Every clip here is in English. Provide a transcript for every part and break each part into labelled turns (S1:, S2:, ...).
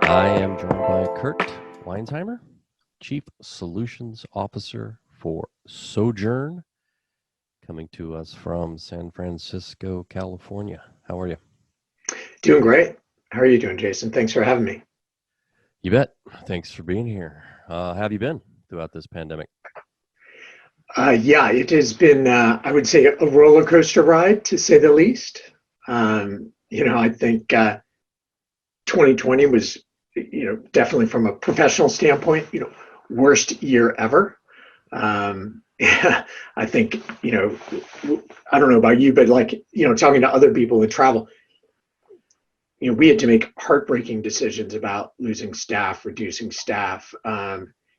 S1: I am joined by Kurt Weinsheimer, Chief Solutions Officer for Sojern, coming to us from San Francisco, California. How are you?
S2: Doing great. How are you doing, Jason? Thanks for having me.
S1: You bet. Thanks for being here. How have you been throughout this pandemic?
S2: Yeah, it has been, I would say, a roller coaster ride, to say the least. I think 2020 was, definitely from a professional standpoint, worst year ever. I think, I don't know about you, but talking to other people in travel, we had to make heartbreaking decisions about losing staff, reducing staff,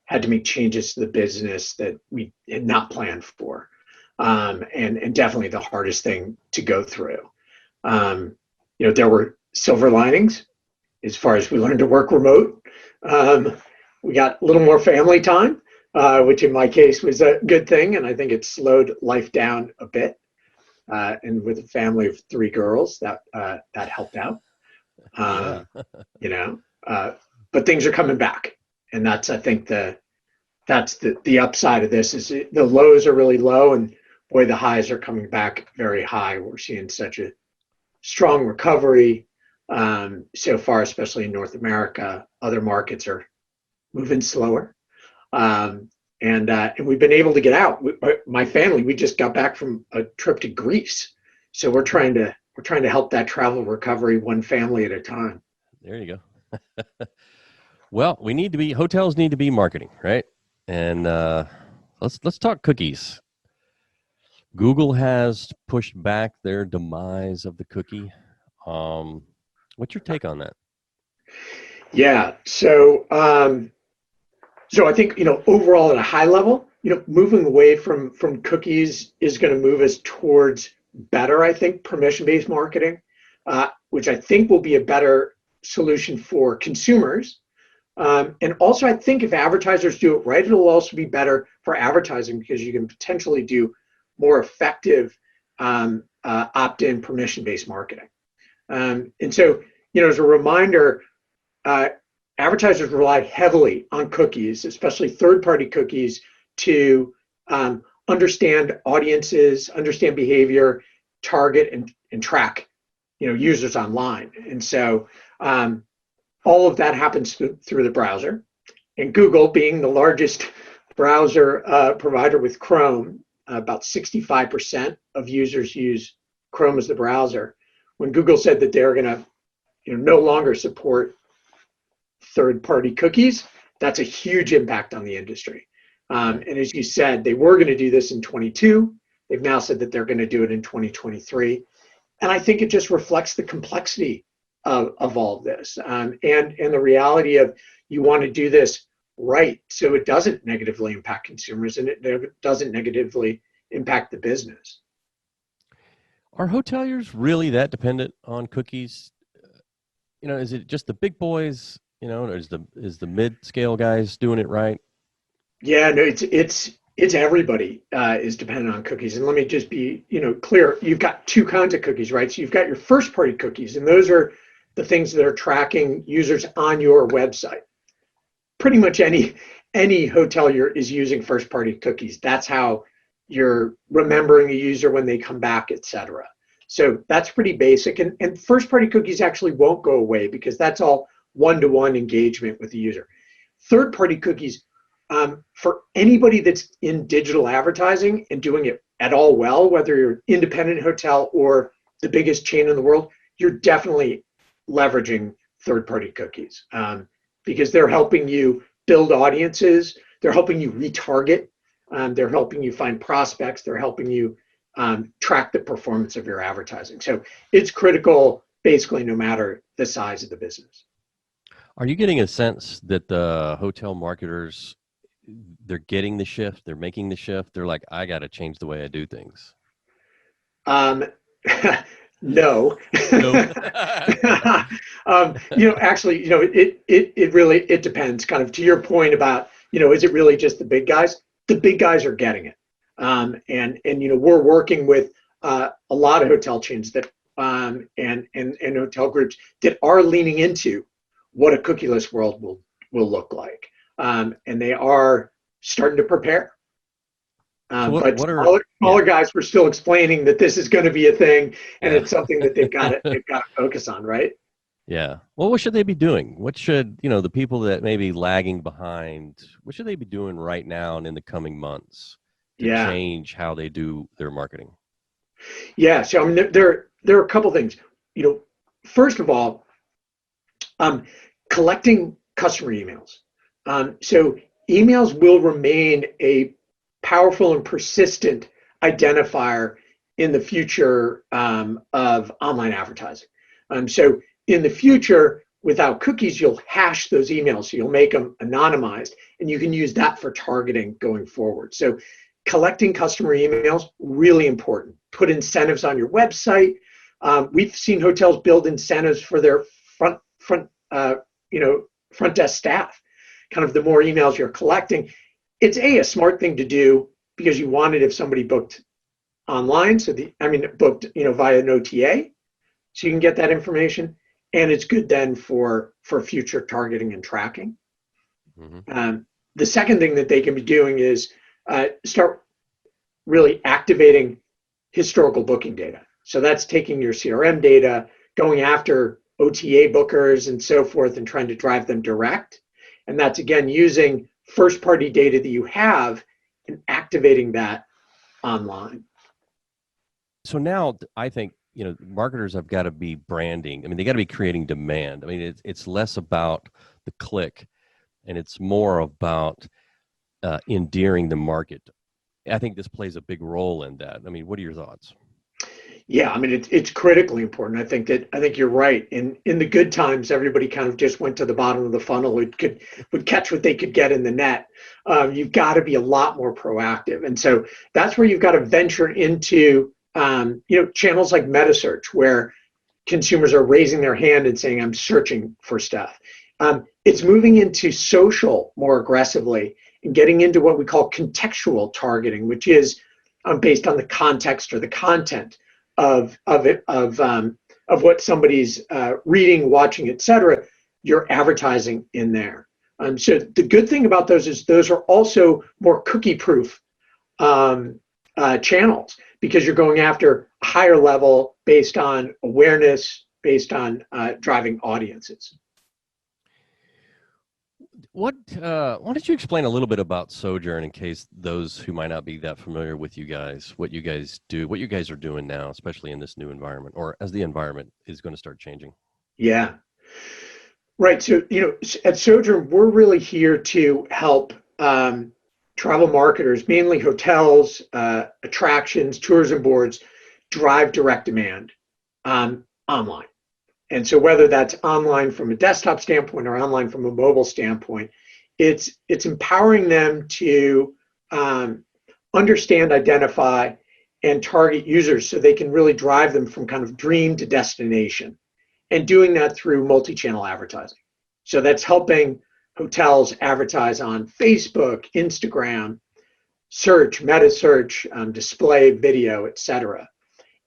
S2: had to make changes to the business that we had not planned for, and definitely the hardest thing to go through. There were silver linings as far as we learned to work remote. We got a little more family time, which in my case was a good thing, and I think it slowed life down a bit. And with a family of 3 girls, that helped out.
S1: Yeah.
S2: you know, but things are coming back, and that's I think that's the upside of this is the lows are really low, and boy, the highs are coming back very high. We're seeing such a strong recovery so far, especially in North America. Other markets are moving slower, and we've been able to get out. My family, we just got back from a trip to Greece, so we're trying to help that travel recovery one family at a time.
S1: There you go. Well, hotels need to be marketing, right? And let's talk cookies. Google has pushed back their demise of the cookie. What's your take on that?
S2: Yeah. So I think overall at a high level, moving away from cookies is going to move us towards better, I think, permission-based marketing, which I think will be a better solution for consumers. And also, I think if advertisers do it right, it'll also be better for advertising because you can potentially do more effective opt-in permission-based marketing. And so, as a reminder, advertisers rely heavily on cookies, especially third-party cookies, to understand audiences, understand behavior, target and track, users online. And so all of that happens through the browser. And Google, being the largest browser provider with Chrome, about 65% of users use Chrome as the browser. When Google said that they're going to, no longer support third-party cookies, that's a huge impact on the industry. And as you said, they were going to do this in 22. They've now said that they're going to do it in 2023. And I think it just reflects the complexity of all of this, and the reality of you want to do this right so it doesn't negatively impact consumers and it doesn't negatively impact the business.
S1: Are hoteliers really that dependent on cookies? Is it just the big boys? Or is the mid-scale guys doing it right?
S2: Yeah, no, it's everybody is dependent on cookies. And let me just be clear. You've got 2 kinds of cookies, right? So you've got your first-party cookies, and those are the things that are tracking users on your website. Pretty much any hotelier is using first-party cookies. That's how you're remembering a user when they come back, et cetera. So that's pretty basic. And first-party cookies actually won't go away because that's all one-to-one engagement with the user. Third-party cookies, for anybody that's in digital advertising and doing it at all well, whether you're an independent hotel or the biggest chain in the world, you're definitely leveraging third-party cookies because they're helping you build audiences, they're helping you retarget, they're helping you find prospects, they're helping you track the performance of your advertising. So it's critical basically no matter the size of the business.
S1: Are you getting a sense that the hotel marketers, they're getting the shift, they're making the shift, they're like, I got to change the way I do things?
S2: No. Actually, it really depends. Kind of to your point about, is it really just the big guys? The big guys are getting it, and we're working with a lot of hotel chains that and hotel groups that are leaning into what a cookieless world will look like. And they are starting to prepare.
S1: So
S2: But
S1: what are
S2: smaller guys were still explaining that this is going to be a thing, and
S1: yeah
S2: it's something that they've got to focus on, right?
S1: yeah. Well, what should they be doing? What should the people that may be lagging behind? What should they be doing right now and in the coming months to
S2: Yeah,
S1: change how they do their marketing?
S2: yeah. So I mean, there are a couple things. First of all, collecting customer emails. So emails will remain a powerful and persistent identifier in the future of online advertising. So in the future, without cookies, you'll hash those emails. So you'll make them anonymized, and you can use that for targeting going forward. So collecting customer emails, really important. Put incentives on your website. We've seen hotels build incentives for their front front desk staff. Kind of the more emails you're collecting, it's a smart thing to do because you want it if somebody booked online. Booked via an OTA, so you can get that information, and it's good then for future targeting and tracking.
S1: Mm-hmm.
S2: The second thing that they can be doing is start really activating historical booking data. So that's taking your CRM data, going after OTA bookers and so forth, and trying to drive them direct. And that's, again, using first-party data that you have and activating that online.
S1: So now I think marketers have got to be branding. I mean, they got to be creating demand. I mean, it's less about the click, and it's more about endearing the market. I think this plays a big role in that. I mean, what are your thoughts?
S2: Yeah, I mean, it's critically important. I think you're right. In the good times, everybody kind of just went to the bottom of the funnel. It would catch what they could get in the net. You've got to be a lot more proactive, and so that's where you've got to venture into channels like metasearch, where consumers are raising their hand and saying, "I'm searching for stuff." It's moving into social more aggressively and getting into what we call contextual targeting, which is based on the context or the content of what somebody's reading, watching, etc. You're advertising in there. So the good thing about those is those are also more cookie-proof channels, because you're going after a higher level based on awareness, based on driving audiences.
S1: Why don't you explain a little bit about Sojourn in case those who might not be that familiar with you guys, what you guys do, what you guys are doing now, especially in this new environment, or as the environment is going to start changing?
S2: Yeah, right. So, at Sojourn, we're really here to help travel marketers, mainly hotels, attractions, tourism boards, drive direct demand online. And so whether that's online from a desktop standpoint or online from a mobile standpoint, it's empowering them to understand, identify, and target users so they can really drive them from kind of dream to destination, and doing that through multi-channel advertising. So that's helping hotels advertise on Facebook, Instagram, search, metasearch, display, video, etc.,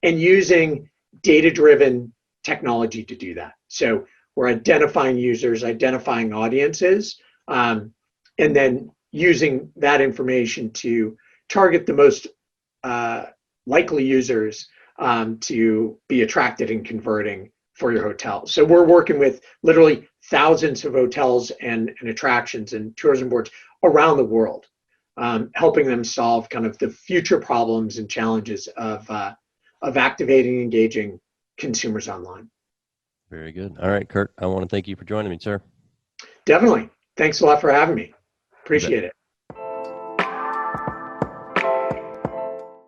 S2: and using data-driven technology to do that. So we're identifying users, identifying audiences, and then using that information to target the most likely users to be attracted and converting for your hotel. So we're working with literally thousands of hotels and attractions and tourism boards around the world, helping them solve kind of the future problems and challenges of activating and engaging consumers online.
S1: Very good. All right, Kurt, I want to thank you for joining me, sir.
S2: Definitely. Thanks a lot for having me.
S1: You bet.
S2: Appreciate it.